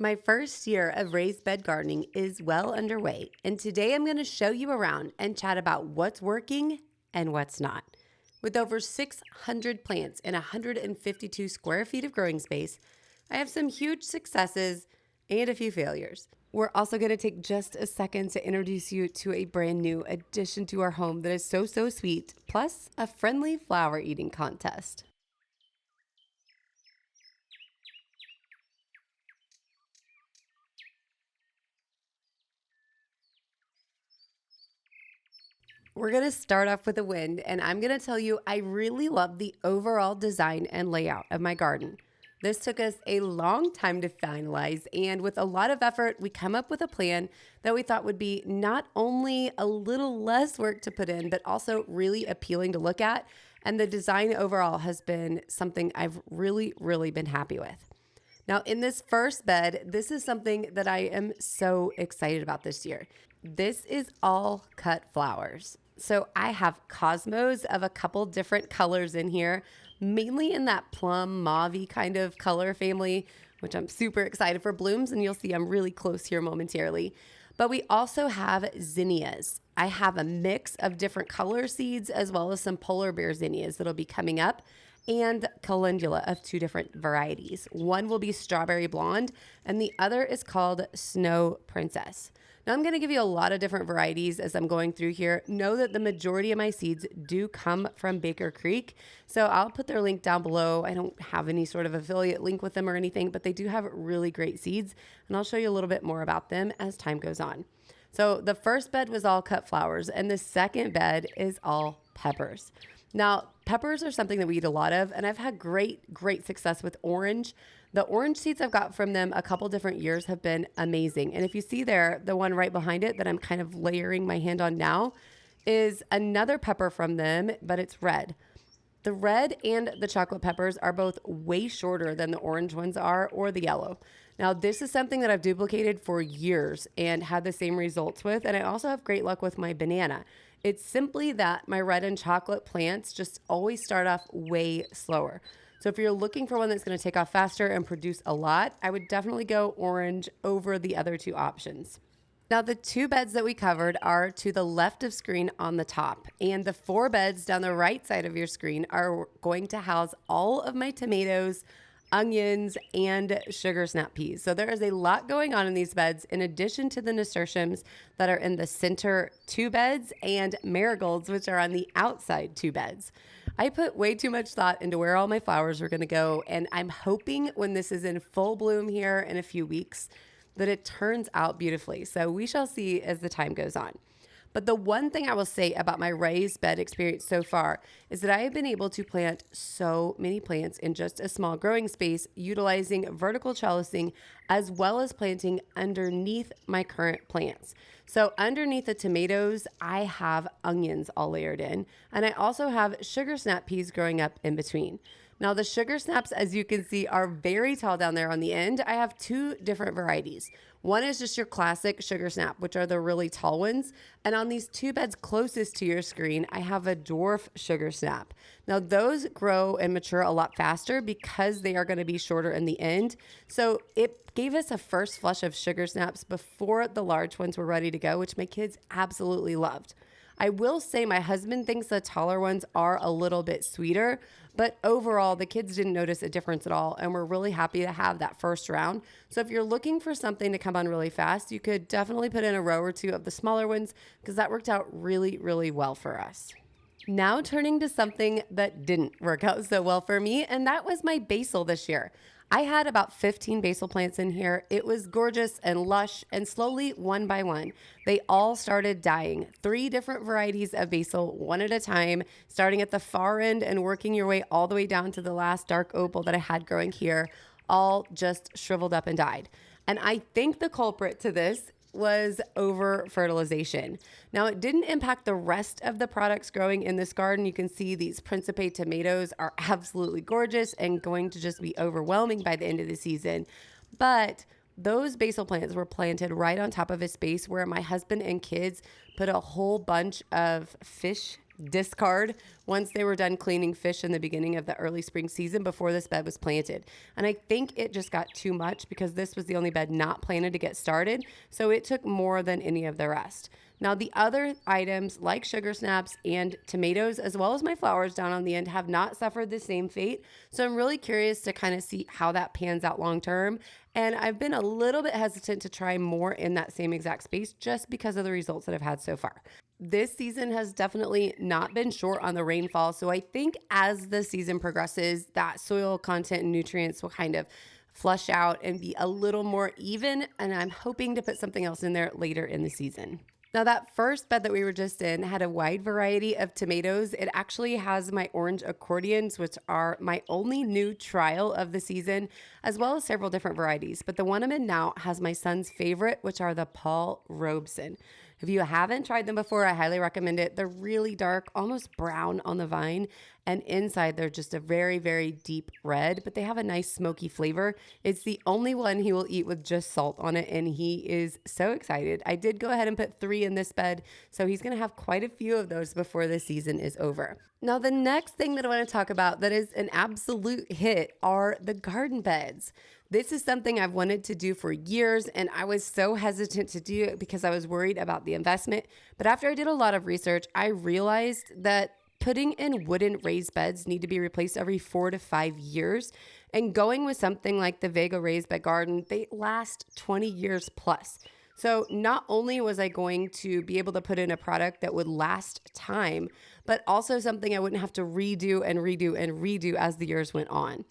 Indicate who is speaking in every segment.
Speaker 1: My first year of raised bed gardening is well underway, and today I'm going to show you around and chat about what's working and what's not. With over 600 plants and 152 square feet of growing space, I have some huge successes and a few failures. We're also going to take just a second to introduce you to a brand new addition to our home that is so sweet, plus a friendly flower eating contest. We're going to start off with a wind, and I'm going to tell you I really love the overall design and layout of my garden. This took us a long time to finalize, and with a lot of effort, we come up with a plan that we thought would be not only a little less work to put in, but also really appealing to look at. And the design overall has been something I've really been happy with. Now, in this first bed, this is something that I am so excited about this year. This is all cut flowers. So I have cosmos of a couple different colors in here, mainly in that plum mauve kind of color family, which I'm super excited for blooms, and you'll see I'm really close here momentarily. But we also have zinnias. I have a mix of different color seeds as well as some polar bear zinnias that'll be coming up, and calendula of two different varieties. One will be strawberry blonde and the other is called snow princess. Now I'm going to give you a lot of different varieties as I'm going through here. Know that the majority of my seeds do come from Baker Creek, so I'll put their link down below. I don't have any sort of affiliate link with them or anything, but they do have really great seeds, and I'll show you a little bit more about them as time goes on. So the first bed was all cut flowers, and the second bed is all peppers. Now, peppers are something that we eat a lot of, and I've had great success with orange. The orange seeds I've got from them a couple different years have been amazing. And if you see there, the one right behind it that I'm kind of layering my hand on now is another pepper from them, but it's red. The red and the chocolate peppers are both way shorter than the orange ones are, or the yellow. Now, this is something that I've duplicated for years and had the same results with, and I also have great luck with my banana. It's simply that my red and chocolate plants just always start off way slower. So if you're looking for one that's going to take off faster and produce a lot, I would definitely go orange over the other two options. Now, the two beds that we covered are to the left of screen on the top, and the four beds down the right side of your screen are going to house all of my tomatoes, onions, and sugar snap peas. So there is a lot going on in these beds, in addition to the nasturtiums that are in the center two beds and marigolds, which are on the outside two beds. I put way too much thought into where all my flowers were going to go, and I'm hoping when this is in full bloom here in a few weeks that it turns out beautifully. So we shall see as the time goes on. But the one thing I will say about my raised bed experience so far is that I have been able to plant so many plants in just a small growing space, utilizing vertical trellising as well as planting underneath my current plants. So underneath the tomatoes, I have onions all layered in, and I also have sugar snap peas growing up in between. Now, the sugar snaps, as you can see, are very tall down there on the end. I have two different varieties. One is just your classic sugar snap, which are the really tall ones. And on these two beds closest to your screen, I have a dwarf sugar snap. Now, those grow and mature a lot faster because they are going to be shorter in the end. So it gave us a first flush of sugar snaps before the large ones were ready to go, which my kids absolutely loved. I will say my husband thinks the taller ones are a little bit sweeter, but overall the kids didn't notice a difference at all, and we're really happy to have that first round. So if you're looking for something to come on really fast, you could definitely put in a row or two of the smaller ones, because that worked out really well for us. Now turning to something that didn't work out so well for me, and that was my basil this year. I had about 15 basil plants in here. It was gorgeous and lush, and slowly, one by one, they all started dying. 3 different varieties of basil, one at a time, starting at the far end and working your way all the way down to the last dark opal that I had growing here, all just shriveled up and died. And I think the culprit to this was over fertilization. Now, it didn't impact the rest of the products growing in this garden. You can see these Principe tomatoes are absolutely gorgeous and going to just be overwhelming by the end of the season. But those basil plants were planted right on top of a space where my husband and kids put a whole bunch of fish discard once they were done cleaning fish in the beginning of the early spring season before this bed was planted. And I think it just got too much because this was the only bed not planted to get started. So it took more than any of the rest. Now, the other items like sugar snaps and tomatoes, as well as my flowers down on the end, have not suffered the same fate. So I'm really curious to kind of see how that pans out long term. And I've been a little bit hesitant to try more in that same exact space just because of the results that I've had so far. This season has definitely not been short on the rainfall. So I think as the season progresses, that soil content and nutrients will kind of flush out and be a little more even. And I'm hoping to put something else in there later in the season. Now, that first bed that we were just in had a wide variety of tomatoes. It actually has my orange accordions, which are my only new trial of the season, as well as several different varieties. But the one I'm in now has my son's favorite, which are the Paul Robeson. If you haven't tried them before, I highly recommend it. They're really dark, almost brown on the vine, and inside they're just a very, very deep red, but they have a nice smoky flavor. It's the only one he will eat with just salt on it, and he is so excited. I did go ahead and put 3 in this bed, so he's going to have quite a few of those before the season is over. Now, the next thing that I want to talk about that is an absolute hit are the garden beds. This is something I've wanted to do for years, and I was so hesitant to do it because I was worried about the investment. But after I did a lot of research, I realized that putting in wooden raised beds need to be replaced every 4 to 5 years. And going with something like the Vego raised bed garden, they last 20 years plus. So not only was I going to be able to put in a product that would last time, but also something I wouldn't have to redo and redo and redo as the years went on.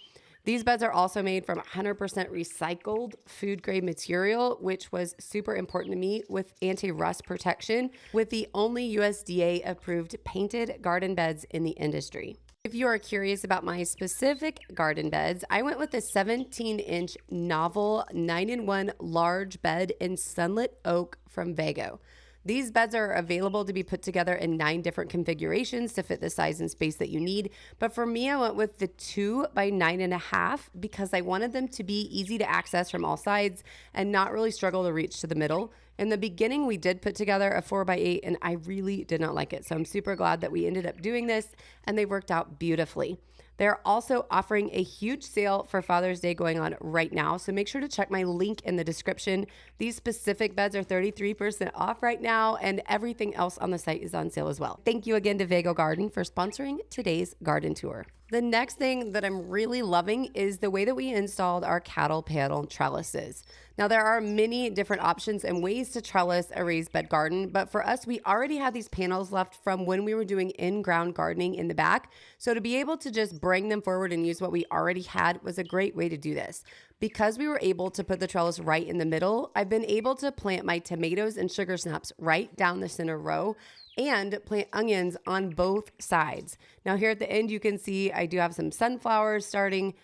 Speaker 1: These beds are also made from 100% recycled food grade material, which was super important to me, with anti-rust protection, with the only USDA approved painted garden beds in the industry. If you are curious about my specific garden beds, I went with a 17-inch novel 9-in-1 large bed in sunlit oak from Vego. These beds are available to be put together in 9 different configurations to fit the size and space that you need. But for me, I went with the 2 by 9.5 because I wanted them to be easy to access from all sides and not really struggle to reach to the middle. In the beginning, we did put together a 4 by 8 and I really did not like it. So I'm super glad that we ended up doing this and they worked out beautifully. They're also offering a huge sale for Father's Day going on right now. So make sure to check my link in the description. These specific beds are 33% off right now, and everything else on the site is on sale as well. Thank you again to Vego Garden for sponsoring today's garden tour. The next thing that I'm really loving is the way that we installed our cattle panel trellises. Now, there are many different options and ways to trellis a raised bed garden, but for us, we already had these panels left from when we were doing in-ground gardening in the back. So to be able to just bring them forward and use what we already had was a great way to do this. Because we were able to put the trellis right in the middle, I've been able to plant my tomatoes and sugar snaps right down the center row and plant onions on both sides. Now here at the end, you can see I do have some sunflowers starting.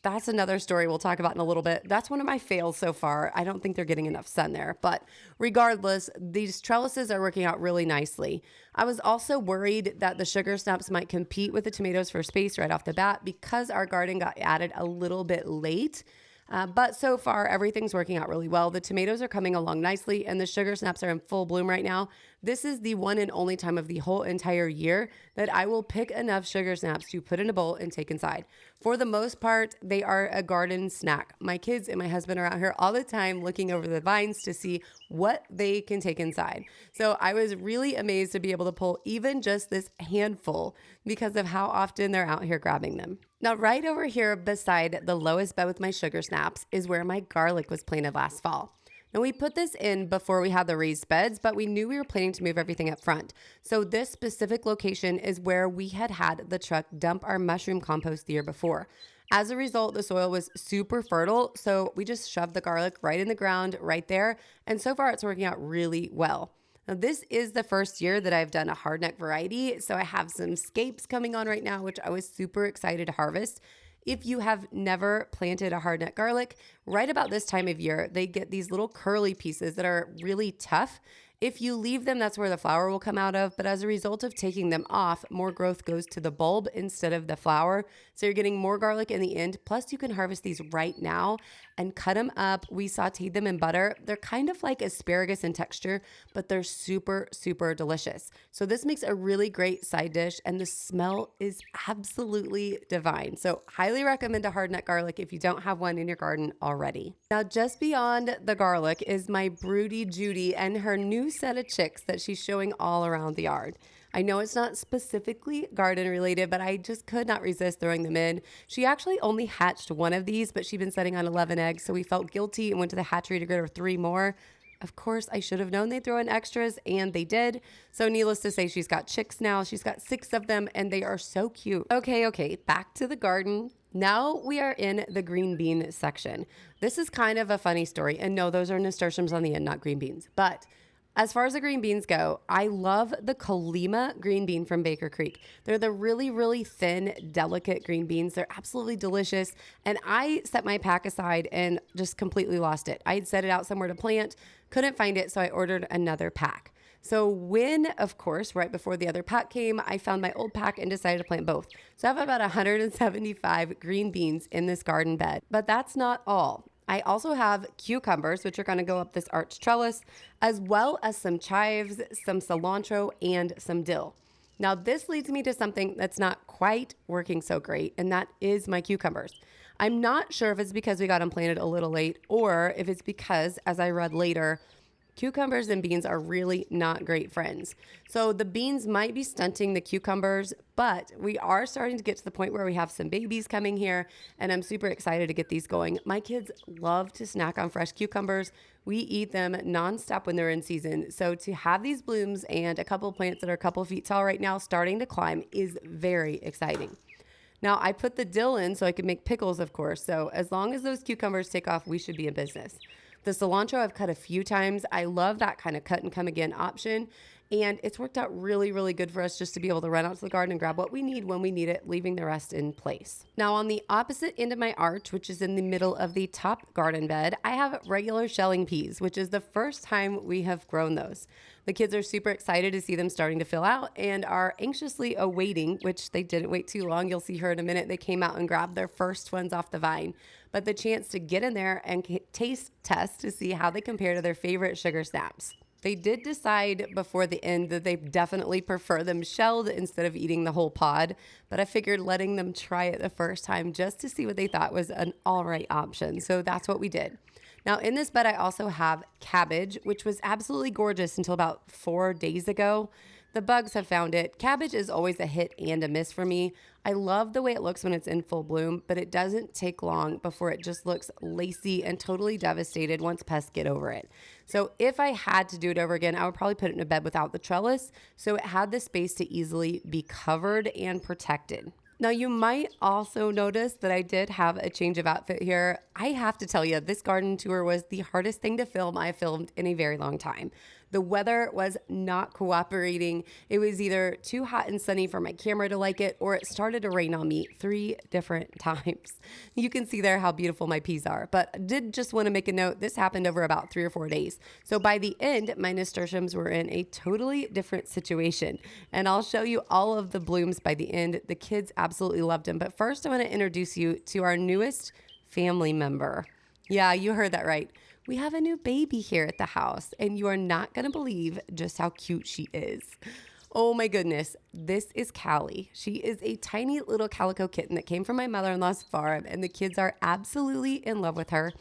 Speaker 1: That's another story we'll talk about in a little bit. That's one of my fails so far. I don't think they're getting enough sun there, but regardless, these trellises are working out really nicely. I was also worried that the sugar snaps might compete with the tomatoes for space right off the bat because our garden got added a little bit late. But so far, everything's working out really well. The tomatoes are coming along nicely and the sugar snaps are in full bloom right now. This is the one and only time of the whole entire year that I will pick enough sugar snaps to put in a bowl and take inside. For the most part, they are a garden snack. My kids and my husband are out here all the time looking over the vines to see what they can take inside. So I was really amazed to be able to pull even just this handful because of how often they're out here grabbing them. Now, right over here beside the lowest bed with my sugar snaps is where my garlic was planted last fall. Now, we put this in before we had the raised beds, but we knew we were planning to move everything up front. So this specific location is where we had the truck dump our mushroom compost the year before. As a result, the soil was super fertile, so we just shoved the garlic right in the ground right there, and so far it's working out really well. Now, this is the first year that I've done a hardneck variety, so I have some scapes coming on right now, which I was super excited to harvest. If you have never planted a hardneck garlic, right about this time of year, they get these little curly pieces that are really tough. If you leave them, that's where the flower will come out of. But as a result of taking them off, more growth goes to the bulb instead of the flower. So you're getting more garlic in the end. Plus, you can harvest these right now and cut them up. We sauteed them in butter. They're kind of like asparagus in texture, but they're super, super delicious. So this makes a really great side dish, and the smell is absolutely divine. So highly recommend a hard nut garlic if you don't have one in your garden already. Now, just beyond the garlic is my broody Judy and her new set of chicks that she's showing all around the yard. I know it's not specifically garden related, but I just could not resist throwing them in. She actually only hatched one of these, but she'd been setting on 11 eggs, so we felt guilty and went to the hatchery to get her 3 more. Of course, I should have known they'd throw in extras, and they did. So needless to say, she's got chicks now. She's got 6 of them, and they are so cute. Okay, back to the garden. Now we are in the green bean section. This is kind of a funny story. And no, those are nasturtiums on the end, not green beans. But as far as the green beans go, I love the Colima green bean from Baker Creek. They're the really, really thin, delicate green beans. They're absolutely delicious. And I set my pack aside and just completely lost it. I had set it out somewhere to plant, couldn't find it, so I ordered another pack. So when, of course, right before the other pack came, I found my old pack and decided to plant both. So I have about 175 green beans in this garden bed. But that's not all. I also have cucumbers, which are going to go up this arch trellis, as well as some chives, some cilantro, and some dill. Now, this leads me to something that's not quite working so great, and that is my cucumbers. I'm not sure if it's because we got them planted a little late, or if it's because, as I read later, cucumbers and beans are really not great friends. So the beans might be stunting the cucumbers, but we are starting to get to the point where we have some babies coming here, and I'm super excited to get these going. My kids love to snack on fresh cucumbers. We eat them nonstop when they're in season. So to have these blooms and a couple of plants that are a couple of feet tall right now starting to climb is very exciting. Now, I put the dill in so I could make pickles, of course. So as long as those cucumbers take off, we should be in business. The cilantro I've cut a few times. I love that kind of cut and come again option. And it's worked out really, really good for us just to be able to run out to the garden and grab what we need when we need it, leaving the rest in place. Now, on the opposite end of my arch, which is in the middle of the top garden bed, I have regular shelling peas, which is the first time we have grown those. The kids are super excited to see them starting to fill out and are anxiously awaiting, which they didn't wait too long. You'll see her in a minute. They came out and grabbed their first ones off the vine. But the chance to get in there and taste test to see how they compare to their favorite sugar snaps. They did decide before the end that they definitely prefer them shelled instead of eating the whole pod, but I figured letting them try it the first time just to see what they thought was an all right option. So that's what we did. Now in this bed, I also have cabbage, which was absolutely gorgeous until about 4 days ago. The bugs have found it. Cabbage is always a hit and a miss for me. I love the way it looks when it's in full bloom, but it doesn't take long before it just looks lacy and totally devastated once pests get over it. So if I had to do it over again, I would probably put it in a bed without the trellis so it had the space to easily be covered and protected. Now, you might also notice that I did have a change of outfit here. I have to tell you, this garden tour was the hardest thing to film I filmed in a very long time. The weather was not cooperating. It was either too hot and sunny for my camera to like it, or it started to rain on me 3 different times. You can see there how beautiful my peas are, but I did just want to make a note. This happened over about 3 or 4 days. So by the end, my nasturtiums were in a totally different situation, and I'll show you all of the blooms by the end. The kids absolutely loved them. But first, I want to introduce you to our newest family member. Yeah, you heard that right. We have a new baby here at the house, and you are not going to believe just how cute she is. Oh my goodness, this is Callie. She is a tiny little calico kitten that came from my mother-in-law's farm, and the kids are absolutely in love with her.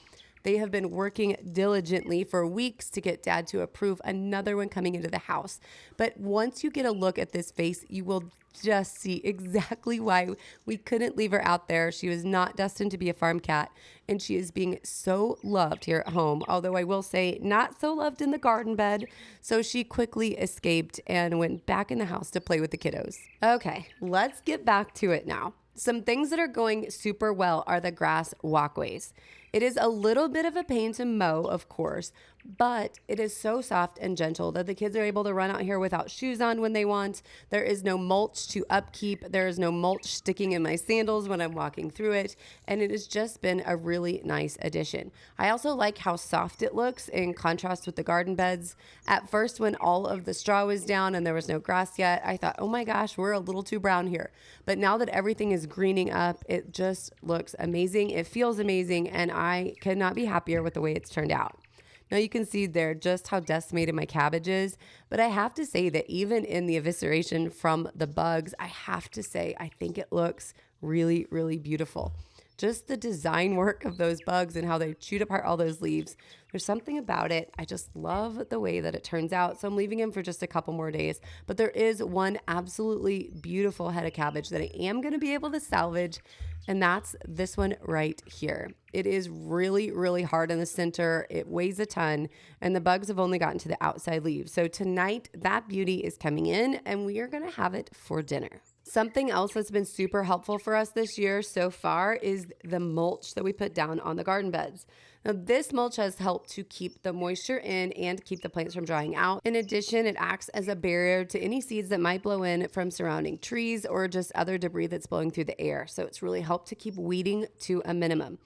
Speaker 1: They have been working diligently for weeks to get Dad to approve another one coming into the house. But once you get a look at this face, you will just see exactly why we couldn't leave her out there. She was not destined to be a farm cat, and she is being so loved here at home. Although I will say not so loved in the garden bed. So she quickly escaped and went back in the house to play with the kiddos. Okay, let's get back to it now. Some things that are going super well are the grass walkways. It is a little bit of a pain to mow, of course, but it is so soft and gentle that the kids are able to run out here without shoes on when they want. There is no mulch to upkeep. There is no mulch sticking in my sandals when I'm walking through it, and it has just been a really nice addition. I also like how soft it looks in contrast with the garden beds. At first, when all of the straw was down and there was no grass yet, I thought, oh my gosh, we're a little too brown here. But now that everything is greening up, it just looks amazing. It feels amazing, and I could not be happier with the way it's turned out. Now you can see there just how decimated my cabbage is, but I have to say that even in the evisceration from the bugs, I have to say I think it looks really, really beautiful. Just the design work of those bugs and how they chewed apart all those leaves. There's something about it. I just love the way that it turns out. So I'm leaving him for just a couple more days. But there is one absolutely beautiful head of cabbage that I am going to be able to salvage. And that's this one right here. It is really, really hard in the center. It weighs a ton, and the bugs have only gotten to the outside leaves. So tonight, that beauty is coming in, and we are going to have it for dinner. Something else that's been super helpful for us this year so far is the mulch that we put down on the garden beds. Now, this mulch has helped to keep the moisture in and keep the plants from drying out. In addition, it acts as a barrier to any seeds that might blow in from surrounding trees or just other debris that's blowing through the air. So it's really helped to keep weeding to a minimum.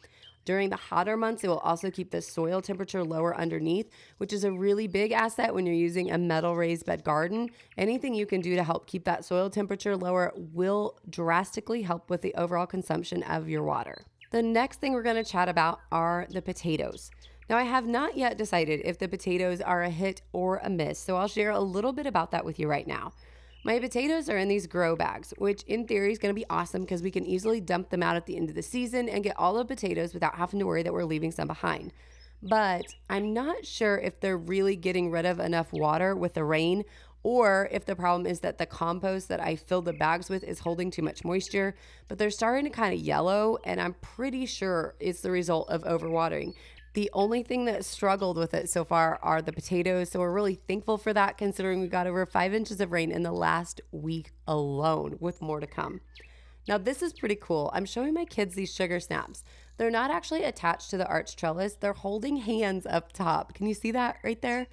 Speaker 1: During the hotter months, it will also keep the soil temperature lower underneath, which is a really big asset when you're using a metal raised bed garden. Anything you can do to help keep that soil temperature lower will drastically help with the overall consumption of your water. The next thing we're going to chat about are the potatoes. Now, I have not yet decided if the potatoes are a hit or a miss, so I'll share a little bit about that with you right now. My potatoes are in these grow bags, which in theory is going to be awesome because we can easily dump them out at the end of the season and get all the potatoes without having to worry that we're leaving some behind. But I'm not sure if they're really getting rid of enough water with the rain, or if the problem is that the compost that I filled the bags with is holding too much moisture, but they're starting to kind of yellow, and I'm pretty sure it's the result of overwatering. The only thing that struggled with it so far are the potatoes, so we're really thankful for that considering we got over 5 inches of rain in the last week alone, with more to come. Now this is pretty cool. I'm showing my kids these sugar snaps. They're not actually attached to the arch trellis. They're holding hands up top. Can you see that right there?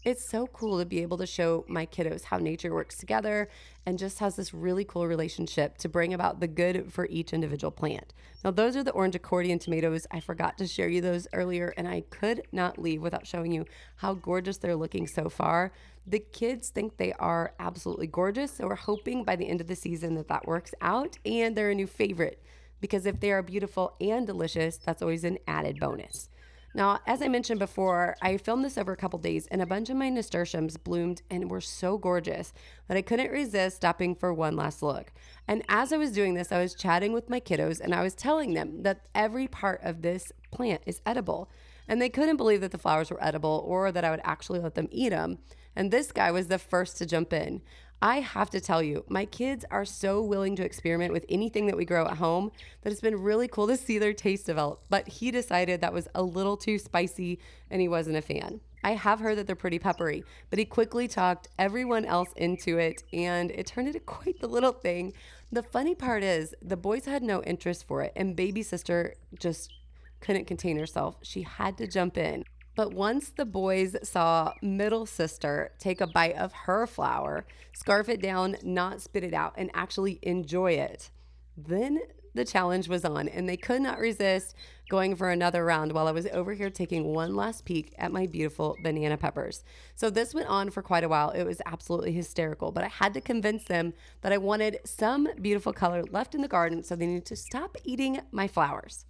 Speaker 1: It's so cool to be able to show my kiddos how nature works together and just has this really cool relationship to bring about the good for each individual plant. Now, those are the orange accordion tomatoes. I forgot to share you those earlier, and I could not leave without showing you how gorgeous they're looking so far. The kids think they are absolutely gorgeous, so we're hoping by the end of the season that that works out and they're a new favorite, because if they are beautiful and delicious, that's always an added bonus. Now, as I mentioned before, I filmed this over a couple days, and a bunch of my nasturtiums bloomed and were so gorgeous that I couldn't resist stopping for one last look. And as I was doing this, I was chatting with my kiddos, and I was telling them that every part of this plant is edible. And they couldn't believe that the flowers were edible or that I would actually let them eat them. And this guy was the first to jump in. I have to tell you, my kids are so willing to experiment with anything that we grow at home that it's been really cool to see their taste develop. But he decided that was a little too spicy and he wasn't a fan. I have heard that they're pretty peppery, but he quickly talked everyone else into it, and it turned into quite the little thing. The funny part is the boys had no interest for it, and baby sister just couldn't contain herself. She had to jump in. But once the boys saw middle sister take a bite of her flower, scarf it down, not spit it out, and actually enjoy it, then the challenge was on, and they could not resist going for another round while I was over here taking one last peek at my beautiful banana peppers. So this went on for quite a while. It was absolutely hysterical, but I had to convince them that I wanted some beautiful color left in the garden, so they needed to stop eating my flowers.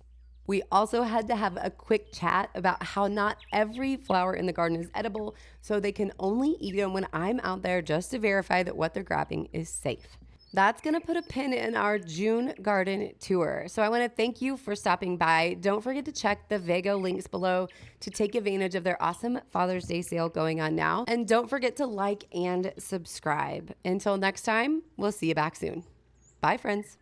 Speaker 1: We also had to have a quick chat about how not every flower in the garden is edible, so they can only eat them when I'm out there just to verify that what they're grabbing is safe. That's going to put a pin in our June garden tour. So I want to thank you for stopping by. Don't forget to check the Vego links below to take advantage of their awesome Father's Day sale going on now. And don't forget to like and subscribe. Until next time, we'll see you back soon. Bye, friends.